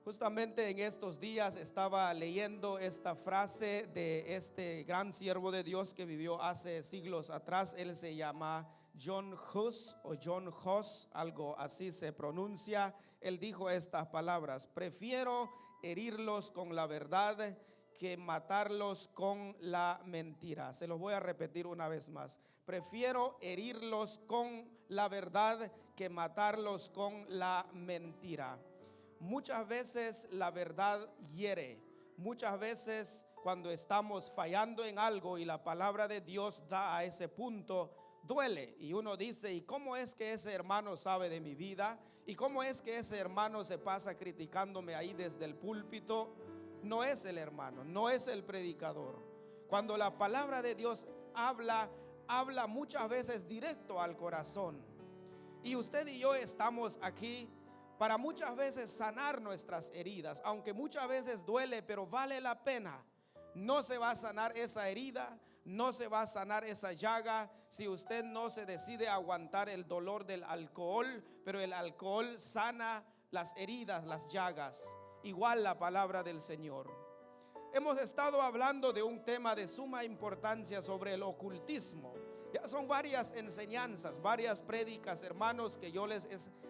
Justamente en estos días estaba leyendo esta frase de este gran siervo de Dios que vivió hace siglos atrás. Él se llama John Hus o John Hus, algo así se pronuncia. Él dijo estas palabras: prefiero herirlos con la verdad que matarlos con la mentira. Se los voy a repetir una vez más: prefiero herirlos con la verdad que matarlos con la mentira. Muchas veces la verdad hiere. Muchas veces cuando estamos fallando en algo y la palabra de Dios da a ese punto, duele. Y uno dice: ¿y cómo es que ese hermano sabe de mi vida? ¿Y cómo es que ese hermano se pasa criticándome ahí desde el púlpito? No es el hermano, no es el predicador. Cuando la palabra de Dios habla muchas veces directo al corazón. Y usted y yo estamos aquí para muchas veces sanar nuestras heridas, aunque muchas veces duele, pero vale la pena. No se va a sanar esa herida, no se va a sanar esa llaga si usted no se decide a aguantar el dolor del alcohol, pero el alcohol sana las heridas, las llagas. Igual la palabra del Señor. Hemos estado hablando de un tema de suma importancia sobre el ocultismo. Ya son varias enseñanzas, varias prédicas, hermanos, que yo les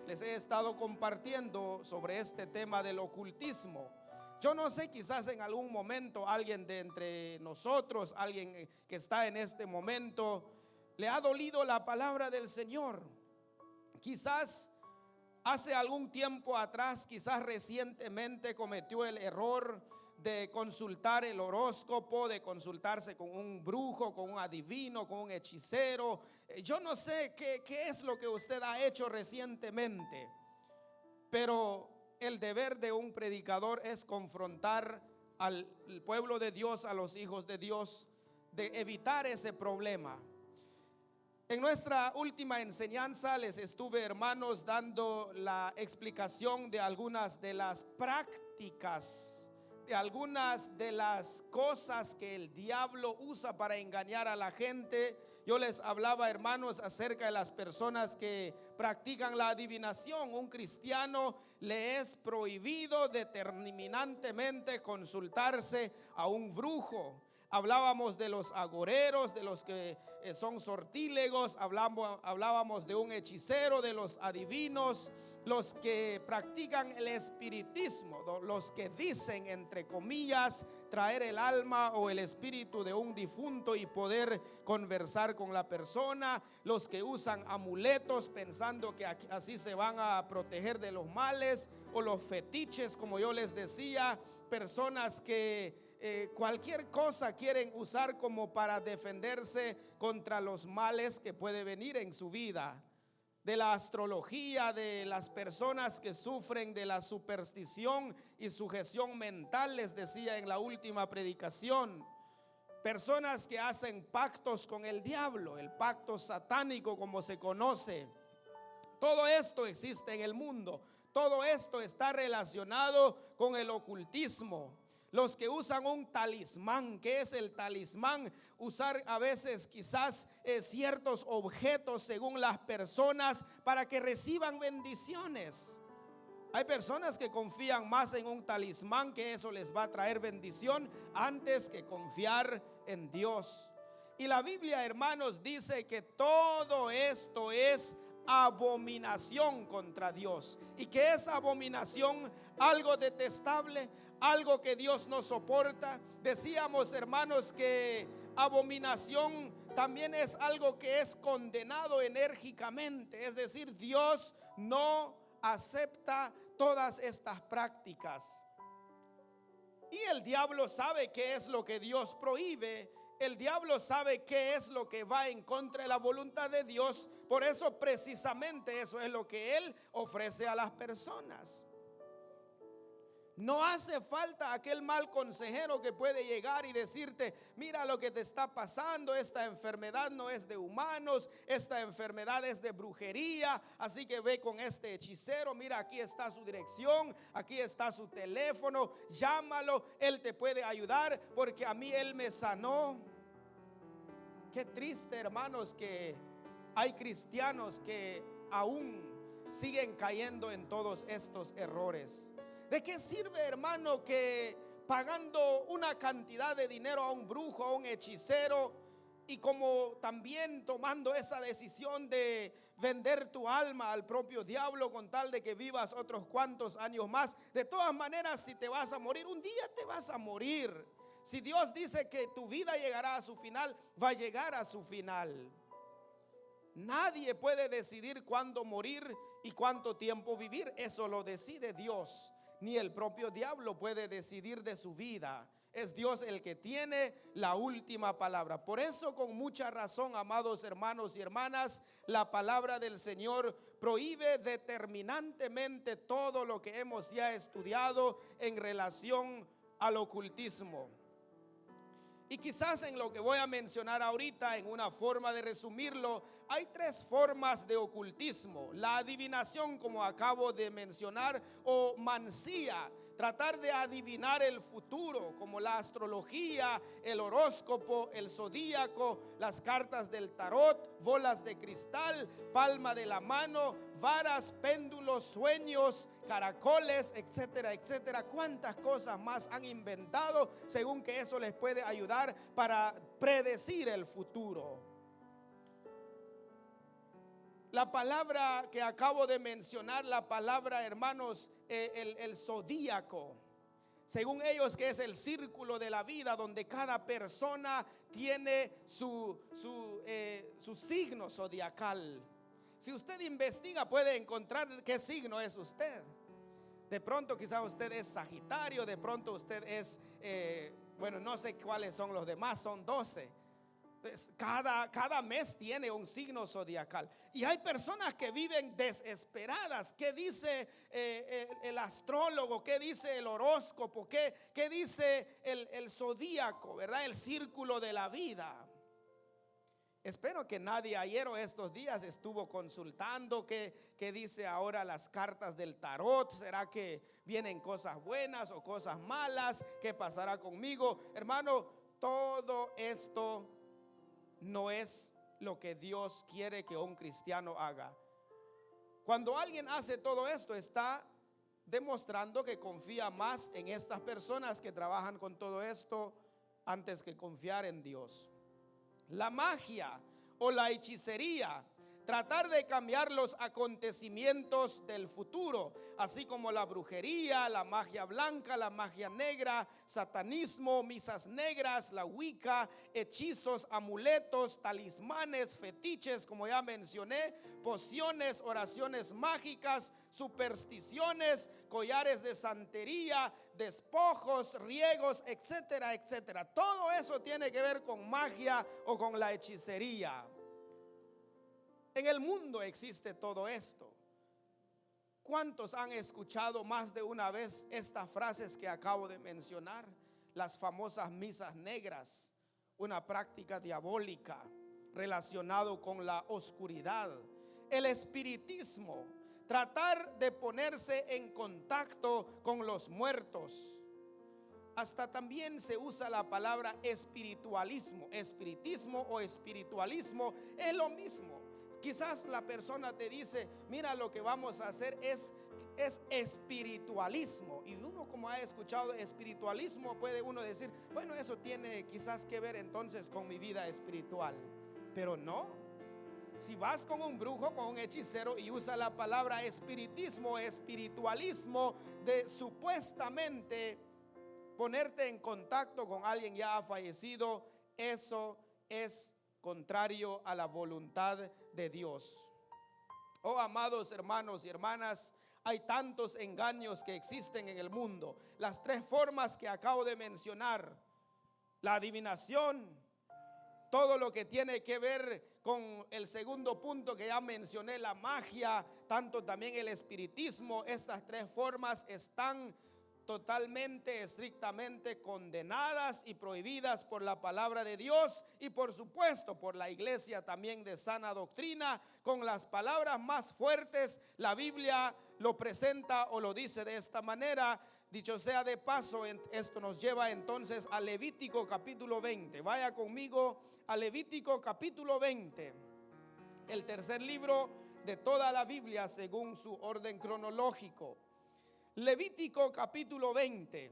he estado compartiendo sobre este tema del ocultismo. Yo no sé, quizás en algún momento alguien de entre nosotros, alguien que está en este momento, le ha dolido la palabra del Señor. Quizás hace algún tiempo atrás, quizás recientemente cometió el error de consultar el horóscopo, de consultarse con un brujo, con un adivino, con un hechicero. Yo no sé qué es lo que usted ha hecho recientemente, pero el deber de un predicador es confrontar al pueblo de Dios, a los hijos de Dios, de evitar ese problema. En nuestra última enseñanza les estuve, hermanos, dando la explicación de algunas de las prácticas, de algunas de las cosas que el diablo usa para engañar a la gente. Yo les hablaba, hermanos, acerca de las personas que practican la adivinación. Un cristiano le es prohibido determinantemente consultarse a un brujo. Hablábamos de los agoreros, de los que son sortílegos, hablábamos de un hechicero, de los adivinos, los que practican el espiritismo, los que dicen, entre comillas, traer el alma o el espíritu de un difunto y poder conversar con la persona, los que usan amuletos pensando que así se van a proteger de los males, o los fetiches, como yo les decía, personas que cualquier cosa quieren usar como para defenderse contra los males que puede venir en su vida. De la astrología, de las personas que sufren de la superstición y sujeción mental, les decía en la última predicación. Personas que hacen pactos con el diablo, el pacto satánico como se conoce. Todo esto existe en el mundo. Todo esto está relacionado con el ocultismo. Los que usan un talismán. ¿Qué es el talismán? Usar a veces quizás ciertos objetos según las personas para que reciban bendiciones. Hay personas que confían más en un talismán, que eso les va a traer bendición, antes que confiar en Dios. Y la Biblia, hermanos, dice que todo esto es abominación contra Dios. ¿Y qué es abominación? Algo detestable, algo que Dios no soporta. Decíamos, hermanos, que abominación también es algo que es condenado enérgicamente. Es decir, Dios no acepta todas estas prácticas. Y el diablo sabe qué es lo que Dios prohíbe. El diablo sabe qué es lo que va en contra de la voluntad de Dios. Por eso, precisamente, eso es lo que él ofrece a las personas. No hace falta aquel mal consejero que puede llegar y decirte: mira lo que te está pasando, esta enfermedad no es de humanos, esta enfermedad es de brujería, así que ve con este hechicero, mira, aquí está su dirección, aquí está su teléfono, llámalo, él te puede ayudar porque a mí él me sanó. Qué triste, hermanos, que hay cristianos que aún siguen cayendo en todos estos errores. ¿De qué sirve, hermano, que pagando una cantidad de dinero a un brujo, a un hechicero, y como también tomando esa decisión de vender tu alma al propio diablo con tal de que vivas otros cuantos años más? De todas maneras, si te vas a morir, un día te vas a morir. Si Dios dice que tu vida llegará a su final, va a llegar a su final. Nadie puede decidir cuándo morir y cuánto tiempo vivir. Eso lo decide Dios. Ni el propio diablo puede decidir de su vida. Es Dios el que tiene la última palabra. Por eso, con mucha razón, amados hermanos y hermanas, la palabra del Señor prohíbe determinantemente todo lo que hemos ya estudiado en relación al ocultismo. Y quizás en lo que voy a mencionar ahorita, en una forma de resumirlo, hay tres formas de ocultismo: la adivinación, como acabo de mencionar, o mancía, tratar de adivinar el futuro, como la astrología, el horóscopo, el zodíaco, las cartas del tarot, bolas de cristal, palma de la mano, varas, péndulos, sueños, caracoles, etcétera, etcétera. Cuántas cosas más han inventado según que eso les puede ayudar para predecir el futuro. La palabra que acabo de mencionar, la palabra, hermanos, el zodíaco, según ellos, que es el círculo de la vida donde cada persona tiene su signo zodiacal. Si usted investiga, puede encontrar qué signo es usted. De pronto quizás usted es Sagitario, de pronto usted es, bueno, no sé cuáles son los demás, son 12. Cada mes tiene un signo zodiacal. Y hay personas que viven desesperadas. ¿Qué dice el astrólogo? ¿Qué dice el horóscopo? ¿Qué dice el zodíaco? ¿Verdad? El círculo de la vida. Espero que nadie ayer o estos días estuvo consultando qué dice ahora las cartas del tarot. ¿Será que vienen cosas buenas o cosas malas? ¿Qué pasará conmigo? Hermano, todo esto no es lo que Dios quiere que un cristiano haga. Cuando alguien hace todo esto, está demostrando que confía más en estas personas que trabajan con todo esto antes que confiar en Dios. La magia o la hechicería, tratar de cambiar los acontecimientos del futuro, así como la brujería, la magia blanca, la magia negra, satanismo, misas negras, la wicca, hechizos, amuletos, talismanes, fetiches, como ya mencioné, pociones, oraciones mágicas, supersticiones, collares de santería, despojos, riegos, etcétera, etcétera. Todo eso tiene que ver con magia o con la hechicería. En el mundo existe todo esto. ¿Cuántos han escuchado más de una vez estas frases que acabo de mencionar? Las famosas misas negras, una práctica diabólica relacionado con la oscuridad. El espiritismo, tratar de ponerse en contacto con los muertos. Hasta también se usa la palabra espiritualismo. Espiritismo o espiritualismo es lo mismo. Quizás la persona te dice: mira, lo que vamos a hacer es espiritualismo. Y uno, como ha escuchado espiritualismo, puede uno decir: bueno, eso tiene quizás que ver entonces con mi vida espiritual. Pero no. Si vas con un brujo, con un hechicero, y usa la palabra espiritismo, espiritualismo, de supuestamente ponerte en contacto con alguien ya fallecido, eso es contrario a la voluntad de Dios. Oh, amados hermanos y hermanas, hay tantos engaños que existen en el mundo. Las tres formas que acabo de mencionar: la adivinación, todo lo que tiene que ver con el segundo punto que ya mencioné, la magia, tanto también el espiritismo. Estas tres formas están totalmente, estrictamente condenadas y prohibidas por la palabra de Dios y por supuesto por la iglesia también de sana doctrina. Con las palabras más fuertes, la Biblia lo presenta o lo dice de esta manera. Dicho sea de paso, esto nos lleva entonces a Levítico capítulo 20. Vaya conmigo a Levítico capítulo 20, el tercer libro de toda la Biblia según su orden cronológico. Levítico capítulo 20.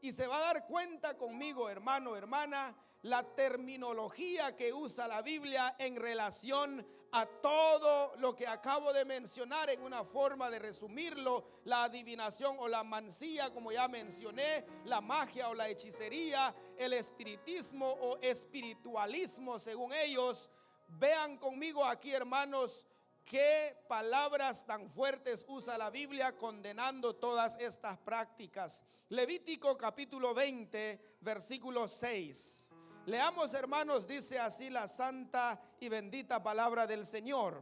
Y se va a dar cuenta conmigo, hermano, hermana, la terminología que usa la Biblia en relación a todo lo que acabo de mencionar, en una forma de resumirlo: la adivinación o la mancía, como ya mencioné, la magia o la hechicería, el espiritismo o espiritualismo según ellos. Vean conmigo aquí, hermanos, qué palabras tan fuertes usa la Biblia condenando todas estas prácticas. Levítico capítulo 20, versículo 6. Leamos, hermanos, dice así la santa y bendita palabra del Señor: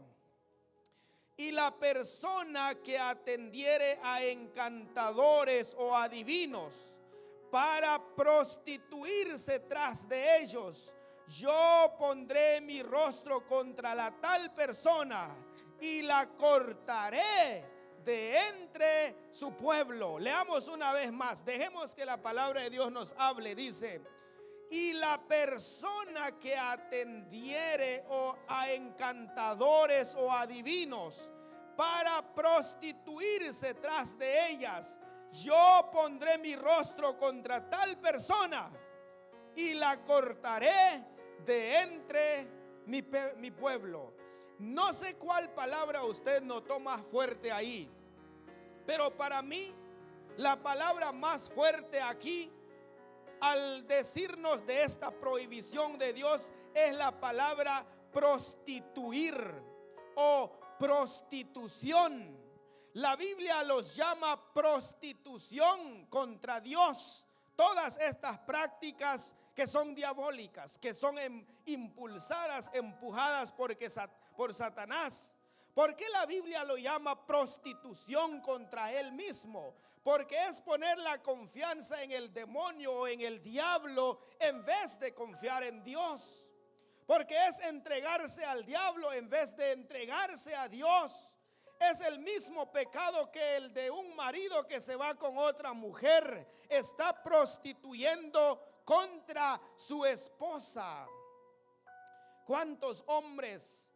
y la persona que atendiere a encantadores o adivinos para prostituirse tras de ellos, yo pondré mi rostro contra la tal persona y la cortaré de entre su pueblo. Leamos una vez más, dejemos que la palabra de Dios nos hable. Dice: y la persona que atendiere a encantadores o adivinos para prostituirse tras de ellas, yo pondré mi rostro contra tal persona y la cortaré de entre mi pueblo. No sé cuál palabra usted notó más fuerte ahí, pero para mí la palabra más fuerte aquí, al decirnos de esta prohibición de Dios, es la palabra prostituir o prostitución. La Biblia los llama prostitución contra Dios. Todas estas prácticas que son diabólicas, que son impulsadas, empujadas por Satanás. ¿Por qué la Biblia lo llama prostitución contra él mismo? Porque es poner la confianza en el demonio o en el diablo en vez de confiar en Dios. Porque es entregarse al diablo en vez de entregarse a Dios. Es el mismo pecado que el de un marido que se va con otra mujer. Está prostituyendo contra su esposa. ¿Cuántos hombres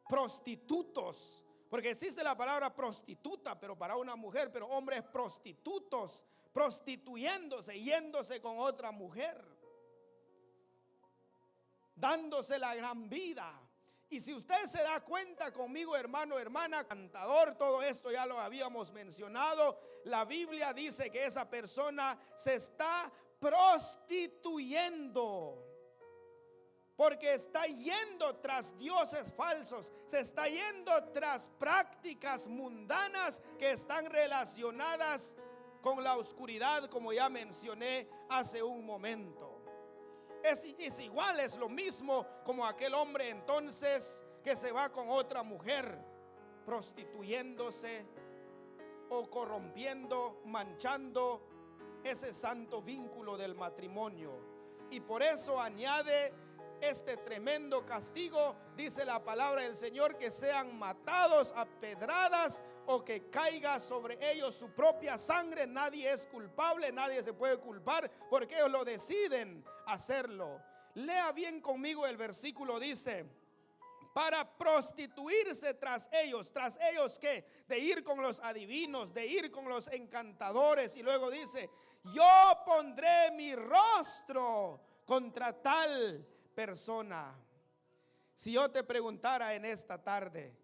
prostitutos? Porque existe la palabra prostituta, pero para una mujer, pero hombres prostitutos, prostituyéndose, yéndose con otra mujer, dándose la gran vida. Y si usted se da cuenta conmigo, hermano, hermana, cantador, todo esto ya lo habíamos mencionado. La Biblia dice que esa persona se está prostituyendo, porque está yendo tras dioses falsos, se está yendo tras prácticas mundanas que están relacionadas con la oscuridad, como ya mencioné hace un momento. Es igual, es lo mismo como aquel hombre entonces que se va con otra mujer, prostituyéndose o corrompiendo, manchando ese santo vínculo del matrimonio. Y por eso añade este tremendo castigo. Dice la palabra del Señor que sean matados a pedradas o que caiga sobre ellos su propia sangre. Nadie es culpable, nadie se puede culpar porque ellos lo deciden hacerlo. Lea bien conmigo el versículo. Dice: para prostituirse tras ellos ¿qué? De ir con los adivinos, de ir con los encantadores. Y luego dice: yo pondré mi rostro contra tal persona. Si yo te preguntara en esta tarde,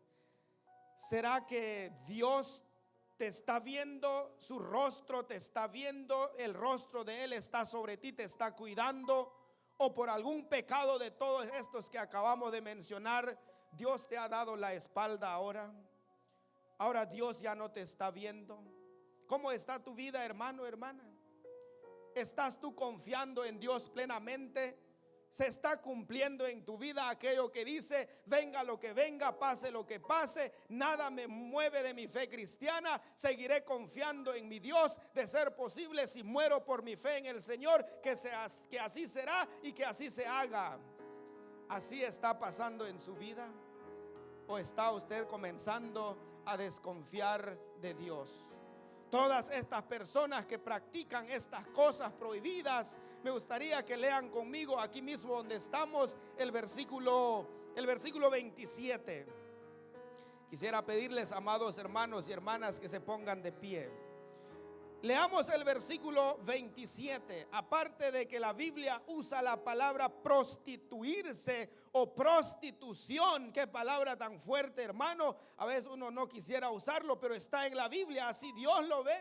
¿será que Dios te está viendo su rostro, te está viendo, el rostro de Él está sobre ti, te está cuidando? ¿O por algún pecado de todos estos que acabamos de mencionar, Dios te ha dado la espalda ahora? Ahora Dios ya no te está viendo. ¿Cómo está tu vida, hermano, hermana? ¿Estás tú confiando en Dios plenamente? ¿Se está cumpliendo en tu vida aquello que dice: venga lo que venga, pase lo que pase, nada me mueve de mi fe cristiana, seguiré confiando en mi Dios? De ser posible, si muero por mi fe en el Señor, que así será y que así se haga. ¿Así está pasando en su vida? ¿O está usted comenzando a desconfiar de Dios? Todas estas personas que practican estas cosas prohibidas, me gustaría que lean conmigo aquí mismo donde estamos el versículo 27. Quisiera pedirles, amados hermanos y hermanas, que se pongan de pie. Leamos el versículo 27. Aparte de que la Biblia usa la palabra prostituirse o prostitución, qué palabra tan fuerte, hermano. A veces uno no quisiera usarlo, pero está en la Biblia, así Dios lo ve.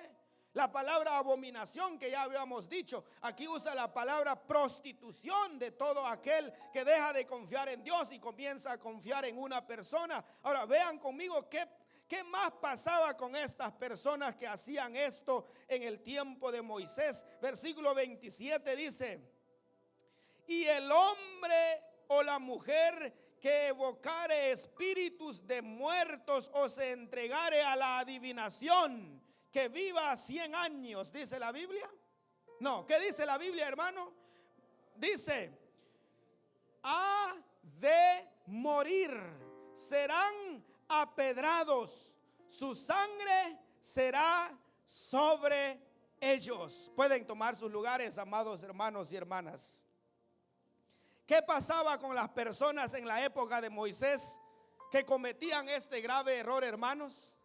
La palabra abominación, que ya habíamos dicho, aquí usa la palabra prostitución de todo aquel que deja de confiar en Dios y comienza a confiar en una persona. Ahora vean conmigo ¿qué más pasaba con estas personas que hacían esto en el tiempo de Moisés? Versículo 27 dice: y el hombre o la mujer que evocare espíritus de muertos o se entregare a la adivinación, que viva 100 años, dice la Biblia. No, ¿qué dice la Biblia, hermano? Dice: ha de morir, serán apedrados, su sangre será sobre ellos. Pueden tomar sus lugares, amados hermanos y hermanas. ¿Qué pasaba con las personas en la época de Moisés que cometían este grave error, hermanos?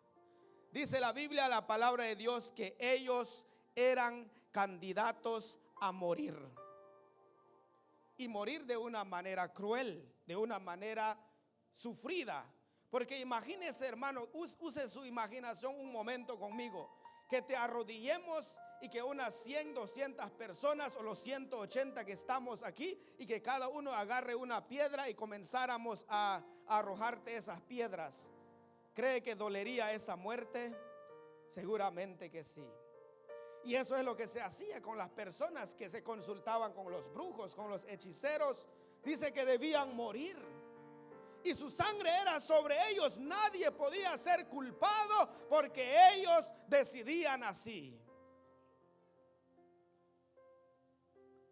Dice la Biblia, la palabra de Dios, que ellos eran candidatos a morir. Y morir de una manera cruel, de una manera sufrida. Porque imagínese, hermano, use su imaginación un momento conmigo, que te arrodillemos y que unas 100, 200 personas o los 180 que estamos aquí, y que cada uno agarre una piedra y comenzáramos a arrojarte esas piedras. ¿Cree que dolería esa muerte? Seguramente que sí. Y eso es lo que se hacía con las personas que se consultaban con los brujos, con los hechiceros. Dice que debían morir. Y su sangre era sobre ellos. Nadie podía ser culpado porque ellos decidían así.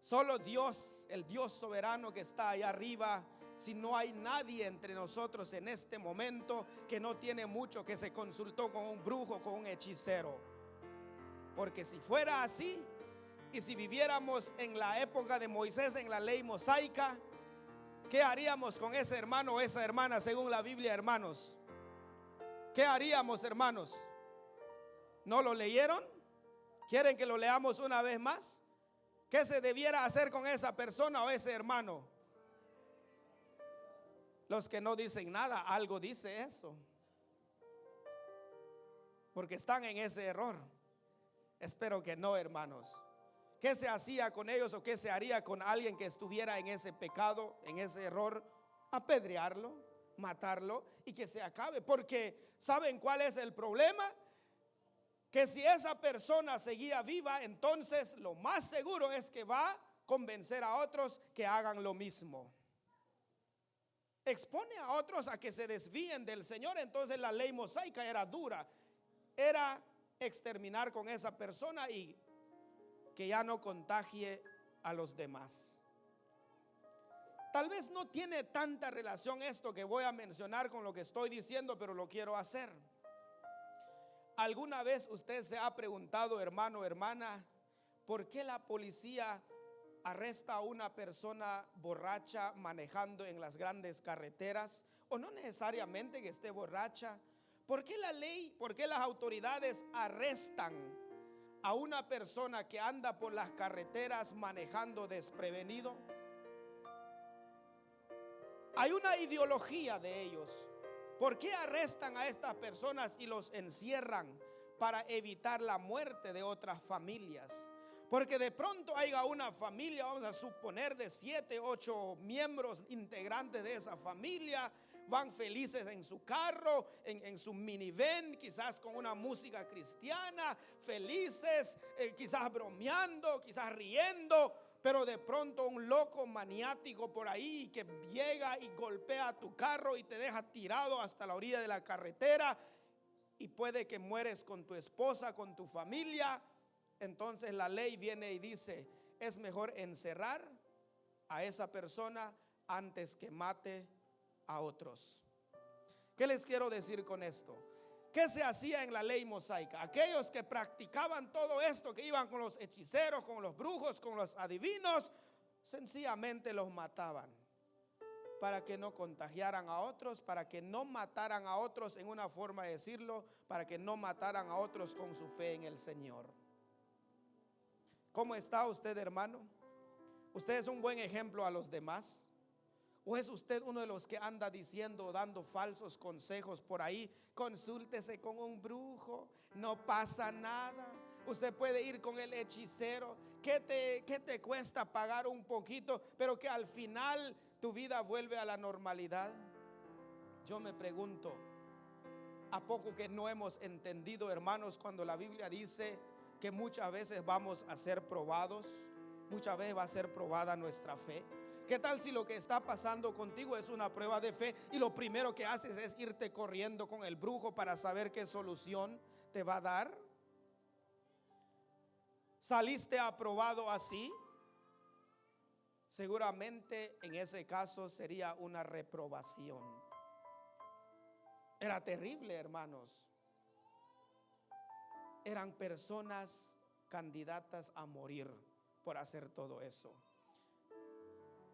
Solo Dios, el Dios soberano que está allá arriba. Si no hay nadie entre nosotros en este momento que no tiene mucho, que se consultó con un brujo, con un hechicero. Porque si fuera así, y si viviéramos en la época de Moisés, en la ley mosaica, ¿qué haríamos con ese hermano o esa hermana según la Biblia, hermanos? ¿Qué haríamos, hermanos? ¿No lo leyeron? ¿Quieren que lo leamos una vez más? ¿Qué se debiera hacer con esa persona o ese hermano? Los que no dicen nada, algo dice eso. Porque están en ese error. Espero que no, hermanos. ¿Qué se hacía con ellos o qué se haría con alguien que estuviera en ese pecado, en ese error? Apedrearlo, matarlo y que se acabe. Porque ¿saben cuál es el problema? Que si esa persona seguía viva, entonces lo más seguro es que va a convencer a otros que hagan lo mismo. Expone a otros a que se desvíen del Señor. Entonces la ley mosaica era dura. Era exterminar con esa persona y que ya no contagie a los demás. Tal vez no tiene tanta relación esto que voy a mencionar con lo que estoy diciendo, pero lo quiero hacer. ¿Alguna vez usted se ha preguntado, hermano, hermana, por qué la policía arresta a una persona borracha manejando en las grandes carreteras? O no necesariamente que esté borracha. ¿Por qué la ley, por qué las autoridades arrestan a una persona que anda por las carreteras manejando desprevenido? Hay una ideología de ellos. ¿Por qué arrestan a estas personas y los encierran? Para evitar la muerte de otras familias. Porque de pronto haya una familia, vamos a suponer de 7, 8 miembros integrantes de esa familia, van felices en su carro, en su minivan, quizás con una música cristiana, felices, quizás bromeando, quizás riendo, pero de pronto un loco maniático por ahí que llega y golpea tu carro y te deja tirado hasta la orilla de la carretera, y puede que mueres con tu esposa, con tu familia. Entonces la ley viene y dice: es mejor encerrar a esa persona antes que mate a otros. ¿Qué les quiero decir con esto? ¿Qué se hacía en la ley mosaica? Aquellos que practicaban todo esto, que iban con los hechiceros, con los brujos, con los adivinos, sencillamente los mataban para que no contagiaran a otros, para que no mataran a otros, en una forma de decirlo, para que no mataran a otros con su fe en el Señor. ¿Cómo está usted, hermano? ¿Usted es un buen ejemplo a los demás? ¿O es usted uno de los que anda diciendo, dando falsos consejos por ahí? Consúltese con un brujo, no pasa nada. Usted puede ir con el hechicero. ¿Qué te cuesta pagar un poquito, pero que al final tu vida vuelve a la normalidad? Yo me pregunto, ¿a poco que no hemos entendido, hermanos, cuando la Biblia dice que muchas veces vamos a ser probados? Muchas veces va a ser probada nuestra fe. ¿Qué tal si lo que está pasando contigo es una prueba de fe y lo primero que haces es irte corriendo con el brujo para saber qué solución te va a dar? ¿Saliste aprobado así? Seguramente en ese caso sería una reprobación. Era terrible, hermanos. Eran personas candidatas a morir por hacer todo eso.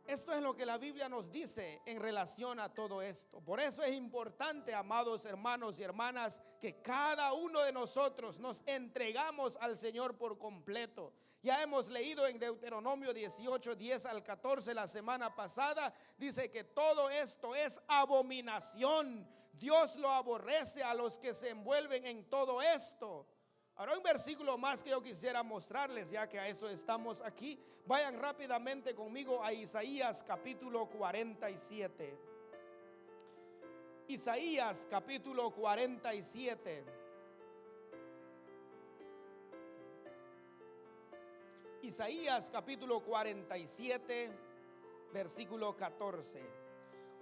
Esto es lo que la Biblia nos dice en relación a todo esto. Por eso es importante, amados hermanos y hermanas, que cada uno de nosotros nos entregamos al Señor por completo. Ya hemos leído en Deuteronomio 18, 10 al 14 la semana pasada. Dice que todo esto es abominación. Dios lo aborrece a los que se envuelven en todo esto. Ahora un versículo más que yo quisiera mostrarles, ya que a eso estamos aquí. Vayan rápidamente conmigo a Isaías capítulo 47. Isaías capítulo 47. Isaías capítulo 47, versículo 14.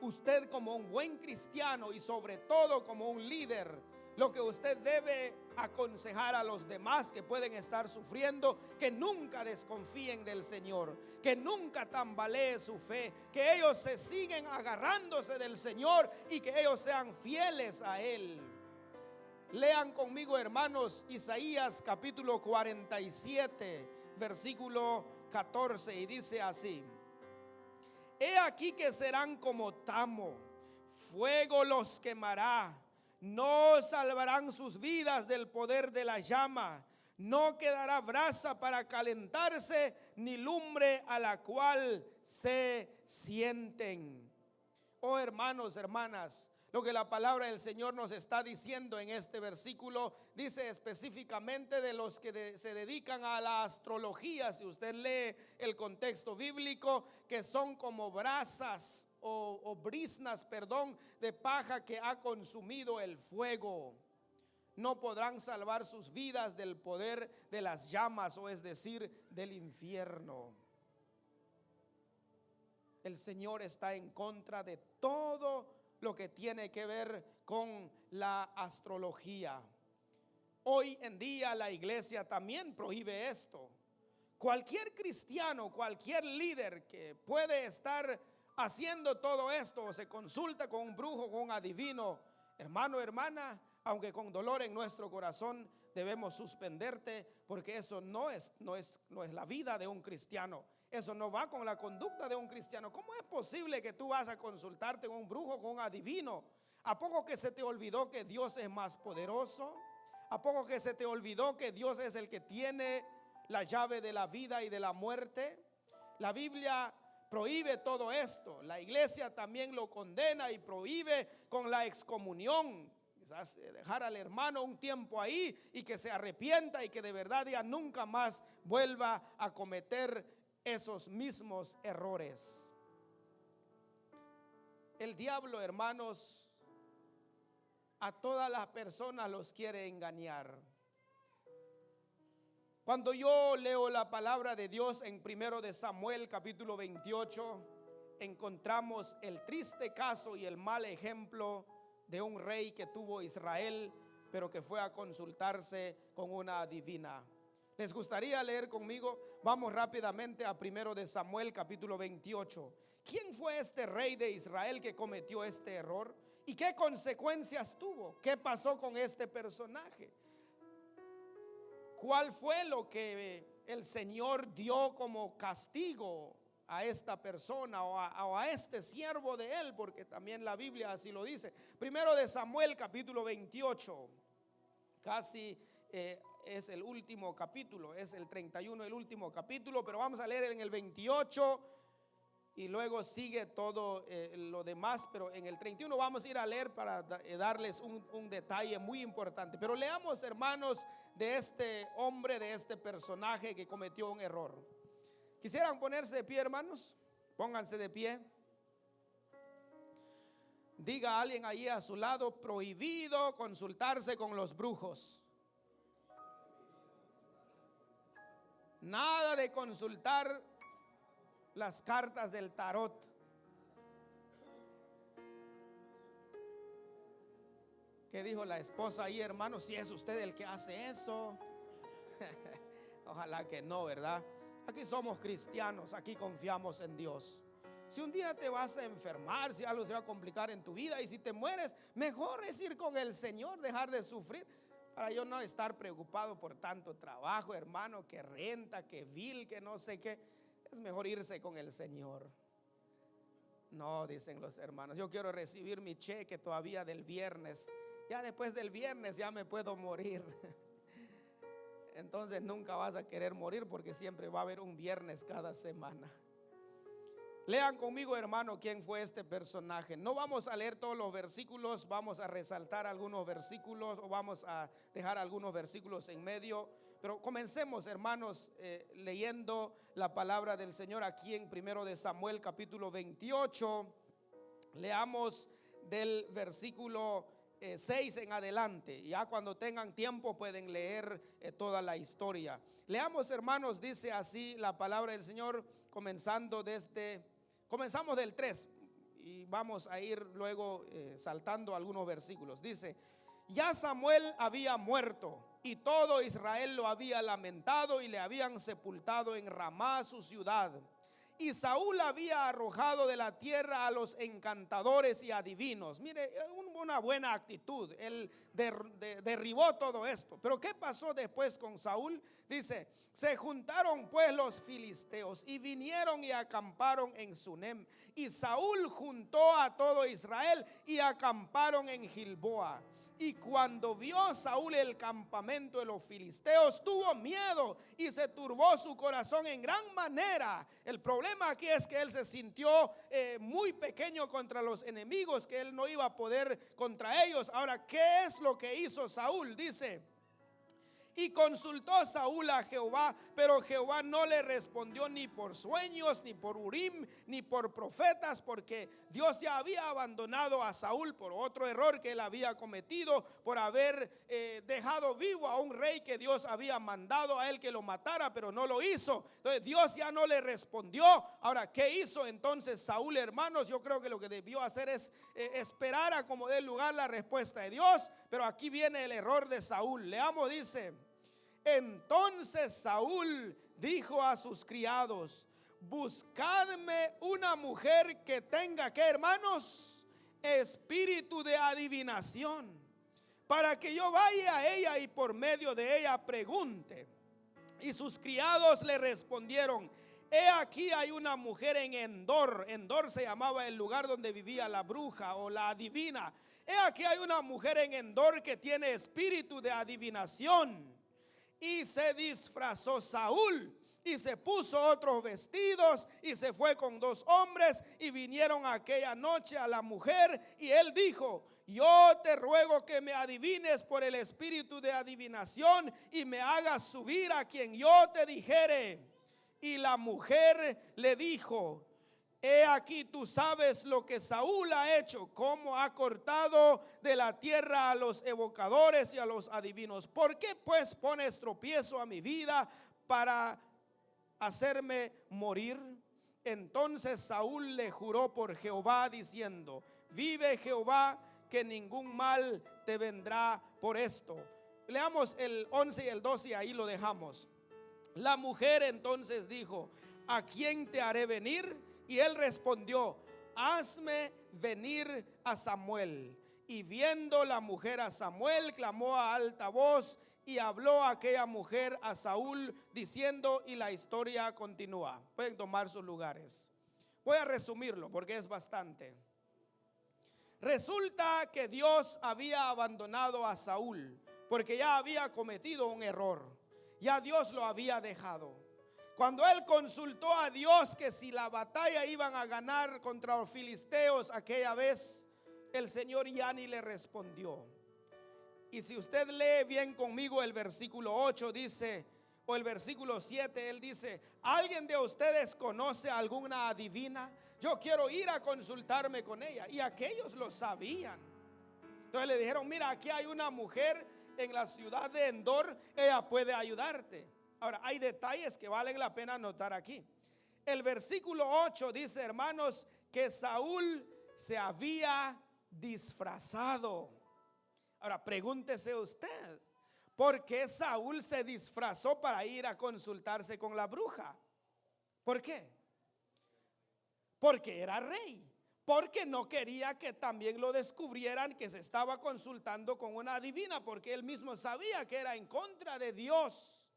Usted como un buen cristiano y sobre todo como un líder, lo que usted debe aconsejar a los demás que pueden estar sufriendo, que nunca desconfíen del Señor, que nunca tambalee su fe, que ellos se siguen agarrándose del Señor y que ellos sean fieles a Él. Lean conmigo, hermanos, Isaías capítulo 47, versículo 14, y dice así: He aquí que serán como tamo, fuego los quemará. No salvarán sus vidas del poder de la llama. No quedará brasa para calentarse, ni lumbre a la cual se sienten. Oh hermanos, hermanas, lo que la palabra del Señor nos está diciendo en este versículo, dice específicamente de los que se dedican a la astrología. Si usted lee el contexto bíblico, que son como brasas o briznas, de paja que ha consumido el fuego. No podrán salvar sus vidas del poder de las llamas, o es decir, del infierno. El Señor está en contra de todo lo que tiene que ver con la astrología. Hoy en día la iglesia también prohíbe esto. Cualquier cristiano, cualquier líder que puede estar haciendo todo esto, o se consulta con un brujo, con un adivino, hermano, hermana, aunque con dolor en nuestro corazón, debemos suspenderte, porque eso no es la vida de un cristiano. Eso no va con la conducta de un cristiano. ¿Cómo es posible que tú vas a consultarte con un brujo, con un adivino? ¿A poco que se te olvidó que Dios es más poderoso? ¿A poco que se te olvidó que Dios es el que tiene la llave de la vida y de la muerte? La Biblia prohíbe todo esto. La iglesia también lo condena y prohíbe con la excomunión. Quizás dejar al hermano un tiempo ahí y que se arrepienta y que de verdad ya nunca más vuelva a cometer esos mismos errores. El diablo, hermanos, a todas las personas los quiere engañar. Cuando yo leo la palabra de Dios en 1 de Samuel capítulo 28, encontramos el triste caso y el mal ejemplo de un rey que tuvo Israel, pero que fue a consultarse con una adivina. ¿Les gustaría leer conmigo? Vamos rápidamente a 1 de Samuel capítulo 28. ¿Quién fue este rey de Israel que cometió este error? ¿Y qué consecuencias tuvo? ¿Qué pasó con este personaje? ¿Cuál fue lo que el Señor dio como castigo a esta persona o a este siervo de él? Porque también la Biblia así lo dice. 1 de Samuel capítulo 28, casi es el último capítulo, es el 31 el último capítulo, pero vamos a leer en el 28 y luego sigue todo lo demás, pero en el 31 vamos a ir a leer para darles un detalle muy importante. Pero leamos, hermanos, de este hombre, de este personaje que cometió un error. ¿Quisieran ponerse de pie, hermanos? Pónganse de pie. Diga a alguien ahí a su lado: prohibido consultarse con los brujos. Nada de consultar las cartas del tarot. ¿Qué dijo la esposa ahí, hermano? Si es usted el que hace eso. Ojalá que no, ¿verdad? Aquí somos cristianos, aquí confiamos en Dios. Si un día te vas a enfermar, si algo se va a complicar en tu vida y si te mueres, mejor es ir con el Señor, dejar de sufrir, para yo no estar preocupado por tanto trabajo, hermano, que renta, que bill, que no sé qué. Es mejor irse con el Señor. No, dicen los hermanos, yo quiero recibir mi cheque todavía del viernes. Ya después del viernes ya me puedo morir. Entonces nunca vas a querer morir, porque siempre va a haber un viernes cada semana. Lean conmigo, hermano, quién fue este personaje. No vamos a leer todos los versículos, vamos a resaltar algunos versículos o vamos a dejar algunos versículos en medio. Pero comencemos, hermanos, leyendo la palabra del Señor aquí en 1 de Samuel capítulo 28. Leamos del versículo 6 en adelante. Ya cuando tengan tiempo pueden leer toda la historia. Leamos, hermanos, dice así la palabra del Señor, comenzamos del 3 y vamos a ir luego saltando algunos versículos. Dice: ya Samuel había muerto y todo Israel lo había lamentado y le habían sepultado en Ramá, su ciudad. Y Saúl había arrojado de la tierra a los encantadores y adivinos. Mire, una buena actitud. Él derribó todo esto. Pero ¿qué pasó después con Saúl? Dice: se juntaron pues los filisteos y vinieron y acamparon en Sunem. Y Saúl juntó a todo Israel y acamparon en Gilboa. Y cuando vio Saúl el campamento de los filisteos, tuvo miedo y se turbó su corazón en gran manera. El problema aquí es que él se sintió muy pequeño contra los enemigos, que él no iba a poder contra ellos. Ahora, ¿qué es lo que hizo Saúl? Dice: y consultó Saúl a Jehová, pero Jehová no le respondió ni por sueños, ni por Urim, ni por profetas, porque Dios ya había abandonado a Saúl por otro error que él había cometido, por haber dejado vivo a un rey que Dios había mandado a él que lo matara, pero no lo hizo. Entonces Dios ya no le respondió. Ahora, ¿qué hizo entonces Saúl, hermanos? Yo creo que lo que debió hacer es esperar a como dé lugar la respuesta de Dios, pero aquí viene el error de Saúl. Leamos, dice: entonces Saúl dijo a sus criados: buscadme una mujer que tenga, ¿qué, hermanos? Espíritu de adivinación, para que yo vaya a ella y por medio de ella pregunte. Y sus criados le respondieron: he aquí hay una mujer en Endor. Endor se llamaba el lugar donde vivía la bruja o la adivina. He aquí hay una mujer en Endor que tiene espíritu de adivinación. Y se disfrazó Saúl y se puso otros vestidos y se fue con 2 hombres y vinieron aquella noche a la mujer, y él dijo: yo te ruego que me adivines por el espíritu de adivinación y me hagas subir a quien yo te dijere. Y la mujer le dijo: he aquí tú sabes lo que Saúl ha hecho, cómo ha cortado de la tierra a los evocadores y a los adivinos. ¿Por qué pues pones tropiezo a mi vida para hacerme morir? Entonces Saúl le juró por Jehová diciendo: vive Jehová, que ningún mal te vendrá por esto. Leamos el 11 y el 12 y ahí lo dejamos. La mujer entonces dijo: ¿a quién te haré venir? Y él respondió: hazme venir a Samuel. Y viendo la mujer a Samuel, clamó a alta voz, y habló aquella mujer a Saúl diciendo, y la historia continúa. Pueden tomar sus lugares. Voy a resumirlo porque es bastante. Resulta que Dios había abandonado a Saúl porque ya había cometido un error. Ya Dios lo había dejado. Cuando él consultó a Dios que si la batalla iban a ganar contra los filisteos aquella vez, el Señor ya ni le respondió. Y si usted lee bien conmigo el versículo 8 dice, o el versículo 7, él dice: ¿alguien de ustedes conoce alguna adivina? Yo quiero ir a consultarme con ella. Y aquellos lo sabían. Entonces le dijeron: mira, aquí hay una mujer en la ciudad de Endor, ella puede ayudarte. Ahora, hay detalles que valen la pena notar aquí. El versículo 8 dice, hermanos, que Saúl se había disfrazado. Ahora, pregúntese usted, ¿por qué Saúl se disfrazó para ir a consultarse con la bruja? ¿Por qué? Porque era rey. Porque no quería que también lo descubrieran que se estaba consultando con una adivina, porque él mismo sabía que era en contra de Dios.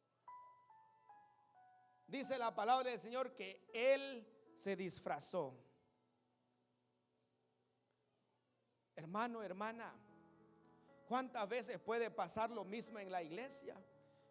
Dice la palabra del Señor que él se disfrazó. Hermano, hermana, ¿cuántas veces puede pasar lo mismo en la iglesia?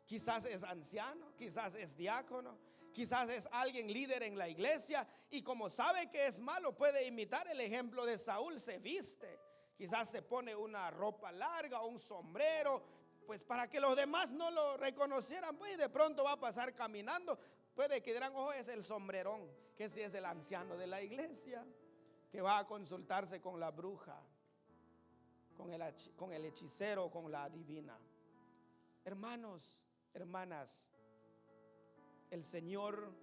Quizás es anciano, quizás es diácono, quizás es alguien líder en la iglesia, y como sabe que es malo, puede imitar el ejemplo de Saúl. Se viste, quizás se pone una ropa larga, un sombrero, pues para que los demás no lo reconocieran. Pues de pronto va a pasar caminando, puede que dirán: oh, es el sombrerón, que si es el anciano de la iglesia que va a consultarse con la bruja, con el hechicero, con la adivina. Hermanos, hermanas, el Señor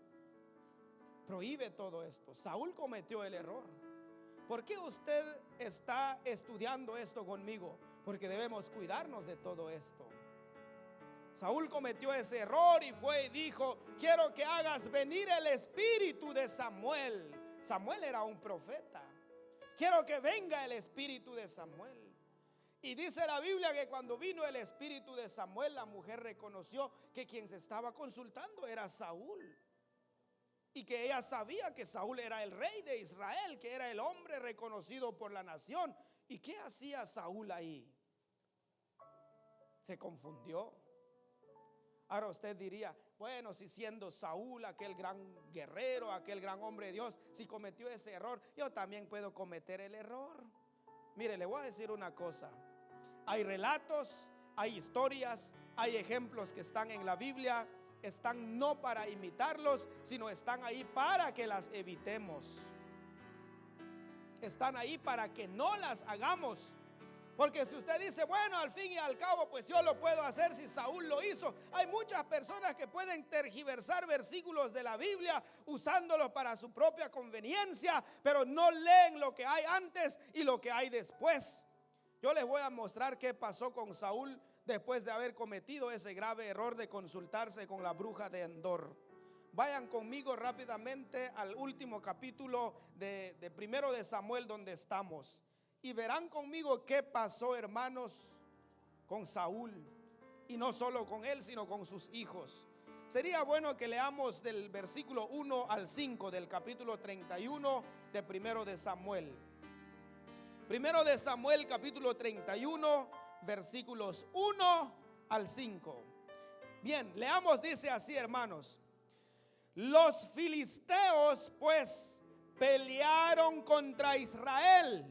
prohíbe todo esto. Saúl cometió el error. ¿Por qué usted está estudiando esto conmigo? Porque debemos cuidarnos de todo esto. Saúl cometió ese error y fue y dijo: quiero que hagas venir el espíritu de Samuel. Samuel era un profeta. Quiero que venga el espíritu de Samuel. Y dice la Biblia que cuando vino el espíritu de Samuel, la mujer reconoció que quien se estaba consultando era Saúl, y que ella sabía que Saúl era el rey de Israel, que era el hombre reconocido por la nación. ¿Y qué hacía Saúl ahí? Se confundió. Ahora usted diría: bueno, si siendo Saúl aquel gran guerrero, aquel gran hombre de Dios, si cometió ese error, yo también puedo cometer el error. Mire, le voy a decir una cosa. Hay relatos, hay historias, hay ejemplos que están en la Biblia. Están no para imitarlos, sino están ahí para que las evitemos. Están ahí para que no las hagamos. Porque si usted dice: bueno, al fin y al cabo, pues yo lo puedo hacer si Saúl lo hizo. Hay muchas personas que pueden tergiversar versículos de la Biblia usándolos para su propia conveniencia, pero no leen lo que hay antes y lo que hay después. Yo les voy a mostrar qué pasó con Saúl después de haber cometido ese grave error de consultarse con la bruja de Endor. Vayan conmigo rápidamente al último capítulo de primero de Samuel, donde estamos, y verán conmigo qué pasó, hermanos, con Saúl. Y no solo con él, sino con sus hijos. Sería bueno que leamos del versículo 1 al 5 del capítulo 31 de primero de Samuel. Primero de Samuel, capítulo 31, versículos 1 al 5. Bien, leamos, dice así, hermanos: los filisteos pues pelearon contra Israel,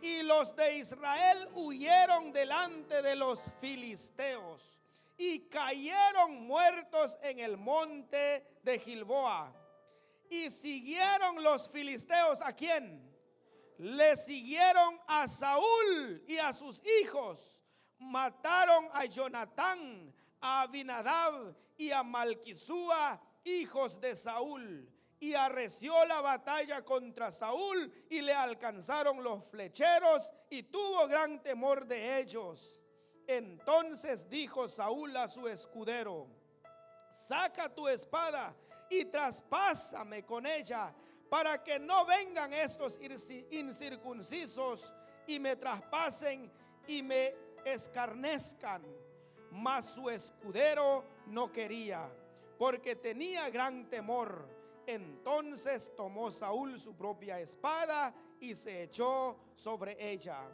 y los de Israel huyeron delante de los filisteos y cayeron muertos en el monte de Gilboa. Y siguieron los filisteos ¿a quién? Le siguieron a Saúl y a sus hijos. Mataron a Jonatán, a Abinadab y a Malquisúa, hijos de Saúl. Y arreció la batalla contra Saúl y le alcanzaron los flecheros y tuvo gran temor de ellos. Entonces dijo Saúl a su escudero: saca tu espada y traspásame con ella, para que no vengan estos incircuncisos y me traspasen y me escarnezcan. Mas su escudero no quería, porque tenía gran temor. Entonces tomó Saúl su propia espada y se echó sobre ella.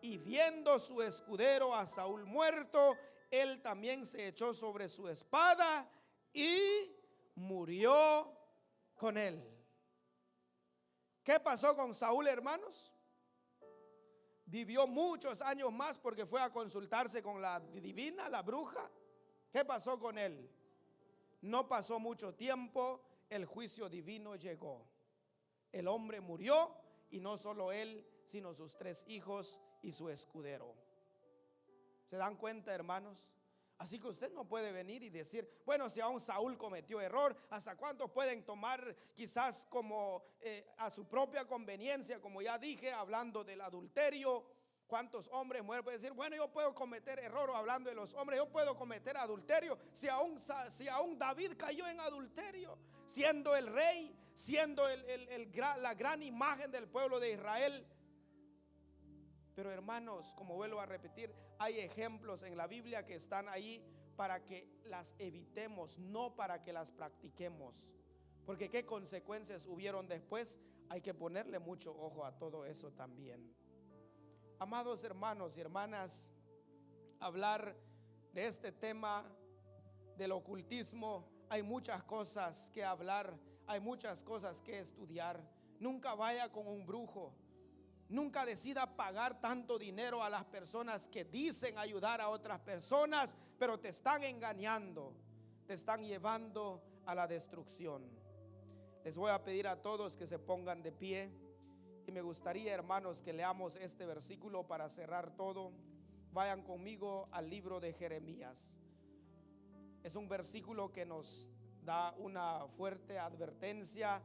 Y viendo su escudero a Saúl muerto, él también se echó sobre su espada y murió con él. ¿Qué pasó con Saúl, hermanos? Vivió muchos años más porque fue a consultarse con la divina, la bruja. ¿Qué pasó con él? No pasó mucho tiempo, el juicio divino llegó. El hombre murió, y no solo él, sino sus 3 hijos y su escudero. ¿Se dan cuenta, hermanos? Así que usted no puede venir y decir, bueno, si aún Saúl cometió error, ¿hasta cuánto pueden tomar quizás como a su propia conveniencia? Como ya dije, hablando del adulterio, ¿cuántos hombres mueren? Pueden decir, bueno, yo puedo cometer error, o hablando de los hombres, yo puedo cometer adulterio. Si aún David cayó en adulterio, siendo el rey, siendo la gran imagen del pueblo de Israel. Pero hermanos, como vuelvo a repetir, hay ejemplos en la Biblia que están ahí para que las evitemos, no para que las practiquemos. Porque qué consecuencias hubieron después, hay que ponerle mucho ojo a todo eso también. Amados hermanos y hermanas, hablar de este tema del ocultismo, hay muchas cosas que hablar, hay muchas cosas que estudiar. Nunca vaya con un brujo. Nunca decida pagar tanto dinero a las personas que dicen ayudar a otras personas, pero te están engañando, te están llevando a la destrucción. Les voy a pedir a todos que se pongan de pie, y me gustaría, hermanos, que leamos este versículo para cerrar todo. Vayan conmigo al libro de Jeremías. Es un versículo que nos da una fuerte advertencia,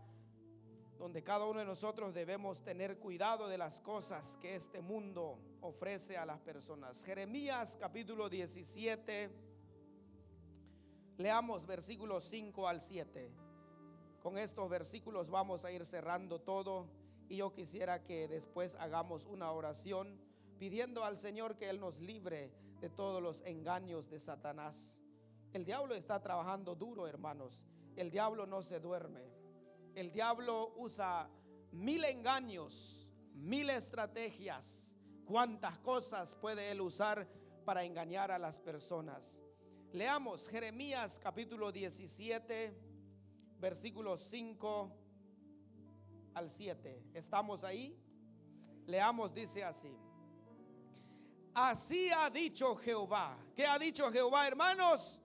donde cada uno de nosotros debemos tener cuidado de las cosas que este mundo ofrece a las personas. Jeremías capítulo 17, leamos versículos 5 al 7. Con estos versículos vamos a ir cerrando todo, y yo quisiera que después hagamos una oración pidiendo al Señor que Él nos libre de todos los engaños de Satanás. El diablo está trabajando duro, hermanos. El diablo no se duerme. El diablo usa 1000 engaños, 1000 estrategias. Cuántas cosas puede él usar para engañar a las personas. Leamos Jeremías capítulo 17, versículos 5 al 7. ¿Estamos ahí? Leamos, dice así: así ha dicho Jehová. ¿Qué ha dicho Jehová, hermanos?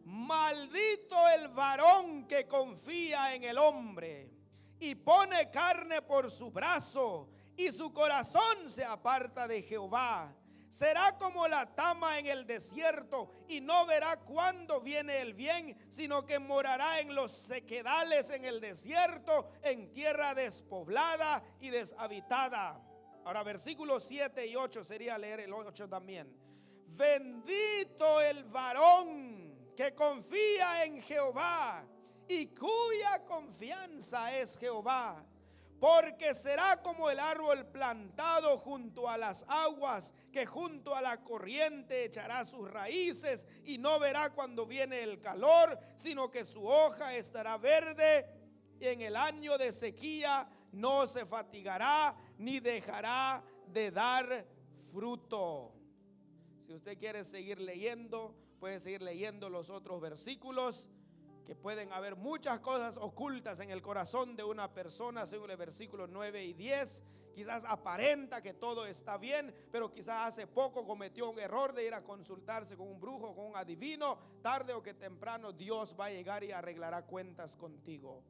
Maldito el varón que confía en el hombre y pone carne por su brazo, y su corazón se aparta de Jehová. Será como la tama en el desierto, y no verá cuándo viene el bien, sino que morará en los sequedales en el desierto, en tierra despoblada y deshabitada. Ahora versículos 7 y 8 sería leer el 8 también. Bendito el varón que confía en Jehová y cuya confianza es Jehová, porque será como el árbol plantado junto a las aguas, que junto a la corriente echará sus raíces y no verá cuando viene el calor, sino que su hoja estará verde, y en el año de sequía no se fatigará ni dejará de dar fruto. Si usted quiere seguir leyendo, puede seguir leyendo los otros versículos, que pueden haber muchas cosas ocultas en el corazón de una persona. Según el versículo 9 y 10, quizás aparenta que todo está bien, pero quizás hace poco cometió un error de ir a consultarse con un brujo, con un adivino. Tarde o que temprano Dios va a llegar y arreglará cuentas contigo,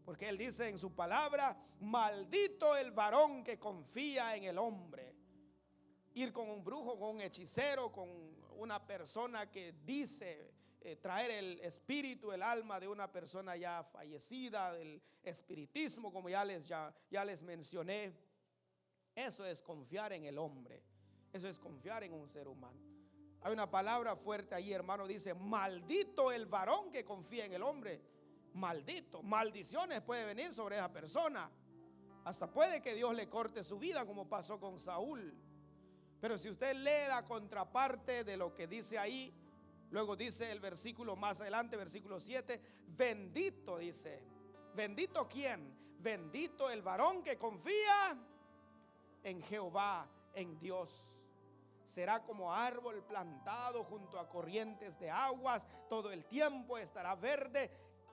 porque Él dice en su palabra: maldito el varón que confía en el hombre. Ir con un brujo, con un hechicero, con una persona que dice traer el espíritu, el alma de una persona ya fallecida, del espiritismo, como ya les mencioné, eso es confiar en el hombre, eso es confiar en un ser humano. Hay una palabra fuerte ahí, hermano, dice: maldito el varón que confía en el hombre. Maldito, maldiciones puede venir sobre esa persona, hasta puede que Dios le corte su vida, como pasó con Saúl. Pero si usted lee la contraparte de lo que dice ahí, luego dice el versículo más adelante, versículo 7, bendito, dice, ¿bendito quién? Bendito el varón que confía en Jehová, en Dios. Será como árbol plantado junto a corrientes de aguas, todo el tiempo estará verde.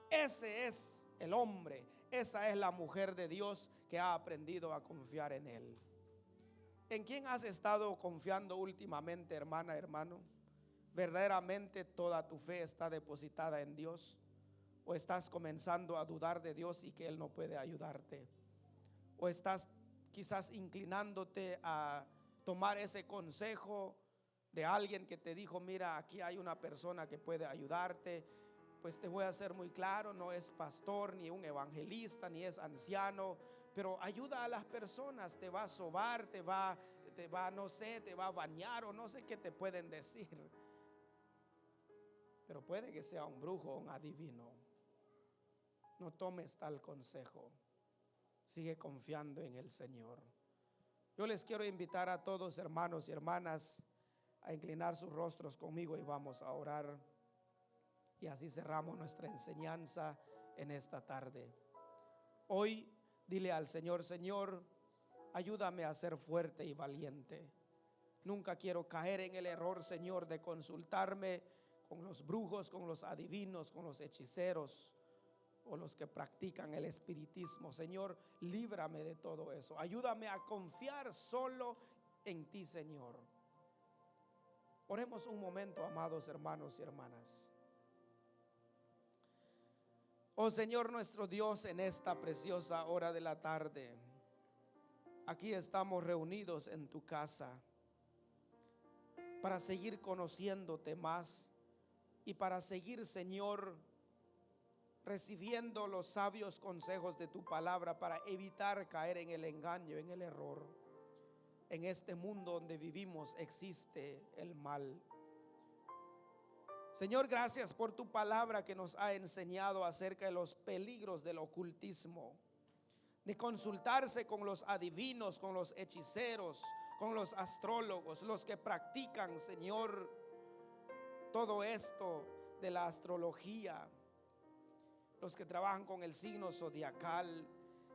Ese es el hombre, esa es la mujer de Dios que ha aprendido a confiar en Él. ¿En quién has estado confiando últimamente, hermana, hermano? ¿Verdaderamente toda tu fe está depositada en Dios? ¿O estás comenzando a dudar de Dios y que Él no puede ayudarte? ¿O estás quizás inclinándote a tomar ese consejo de alguien que te dijo: mira, aquí hay una persona que puede ayudarte? Pues te voy a ser muy claro, no es pastor, ni un evangelista, ni es anciano, pero ayuda a las personas, te va a sobar, no sé, te va a bañar, o no sé qué te pueden decir. Pero puede que sea un brujo o un adivino. No tomes tal consejo. Sigue confiando en el Señor. Yo les quiero invitar a todos, hermanos y hermanas, a inclinar sus rostros conmigo y vamos a orar. Y así cerramos nuestra enseñanza en esta tarde. Hoy dile al Señor: Señor, ayúdame a ser fuerte y valiente. Nunca quiero caer en el error, Señor, de consultarme con los brujos, con los adivinos, con los hechiceros o los que practican el espiritismo. Señor, líbrame de todo eso. Ayúdame a confiar solo en ti, Señor. Oremos un momento, amados hermanos y hermanas. Oh Señor nuestro Dios, en esta preciosa hora de la tarde, aquí estamos reunidos en tu casa para seguir conociéndote más y para seguir, Señor, recibiendo los sabios consejos de tu palabra para evitar caer en el engaño, en el error. En este mundo donde vivimos existe el mal. Señor, gracias por tu palabra que nos ha enseñado acerca de los peligros del ocultismo, de consultarse con los adivinos, con los hechiceros, con los astrólogos, los que practican, Señor, todo esto de la astrología, los que trabajan con el signo zodiacal,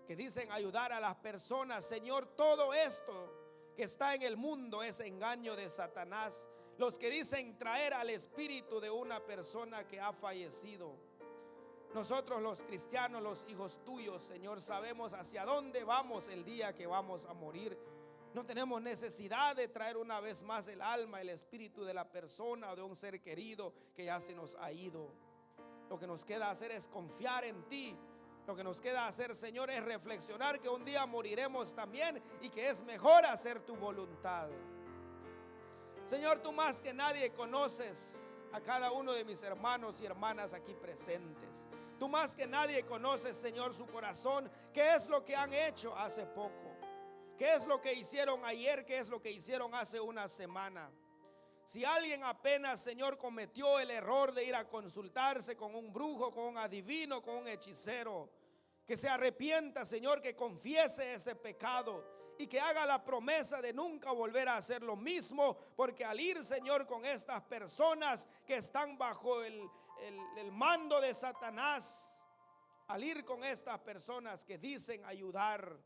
que dicen ayudar a las personas. Señor, todo esto que está en el mundo es engaño de Satanás. Los que dicen traer al espíritu de una persona que ha fallecido. Nosotros los cristianos, los hijos tuyos, Señor, sabemos hacia dónde vamos el día que vamos a morir. No tenemos necesidad de traer una vez más el alma, el espíritu de la persona o de un ser querido que ya se nos ha ido. Lo que nos queda hacer es confiar en ti. Lo que nos queda hacer, Señor, es reflexionar que un día moriremos también y que es mejor hacer tu voluntad. Señor, tú más que nadie conoces a cada uno de mis hermanos y hermanas aquí presentes. Tú más que nadie conoces, Señor, su corazón. ¿Qué es lo que han hecho hace poco? ¿Qué es lo que hicieron ayer? ¿Qué es lo que hicieron hace una semana? Si alguien apenas, Señor, cometió el error de ir a consultarse con un brujo, con un adivino, con un hechicero, que se arrepienta, Señor, que confiese ese pecado y que haga la promesa de nunca volver a hacer lo mismo, porque al ir, Señor, con estas personas que están bajo el mando de Satanás, al ir con estas personas que dicen ayudar,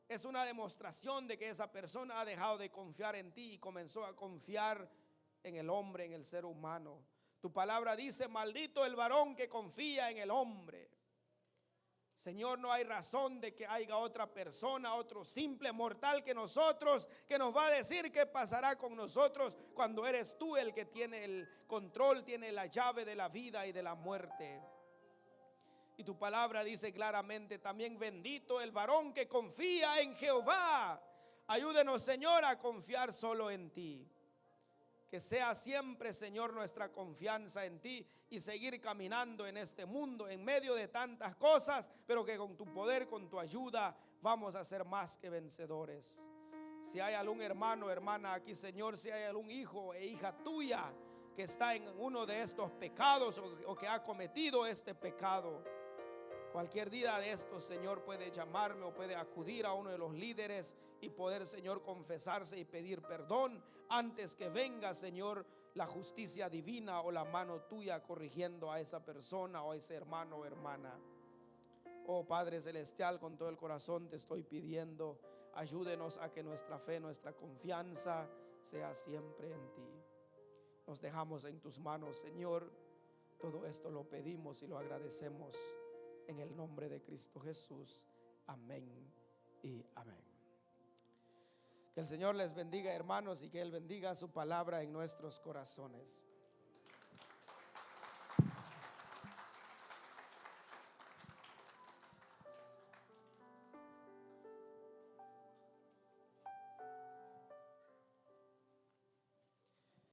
es una demostración de que esa persona ha dejado de confiar en ti y comenzó a confiar en el hombre, en el ser humano. Tu palabra dice: maldito el varón que confía en el hombre. Señor, no hay razón de que haya otra persona, otro simple mortal que nosotros, que nos va a decir qué pasará con nosotros cuando eres tú el que tiene el control, tiene la llave de la vida y de la muerte. Y tu palabra dice claramente también: bendito el varón que confía en Jehová. Ayúdenos, Señor, a confiar solo en ti. Que sea siempre, Señor, nuestra confianza en ti y seguir caminando en este mundo en medio de tantas cosas, pero que con tu poder, con tu ayuda, vamos a ser más que vencedores. Si hay algún hermano, hermana aquí, Señor, si hay algún hijo e hija tuya que está en uno de estos pecados o que ha cometido este pecado, cualquier día de estos, Señor, puede llamarme o puede acudir a uno de los líderes y poder, Señor, confesarse y pedir perdón antes que venga, Señor, la justicia divina o la mano tuya corrigiendo a esa persona o a ese hermano o hermana. Oh Padre Celestial, con todo el corazón te estoy pidiendo, ayúdenos a que nuestra fe, nuestra confianza sea siempre en ti. Nos dejamos en tus manos, Señor. Todo esto lo pedimos y lo agradecemos en el nombre de Cristo Jesús. Amén y amén. Que el Señor les bendiga, hermanos, y que Él bendiga su palabra en nuestros corazones.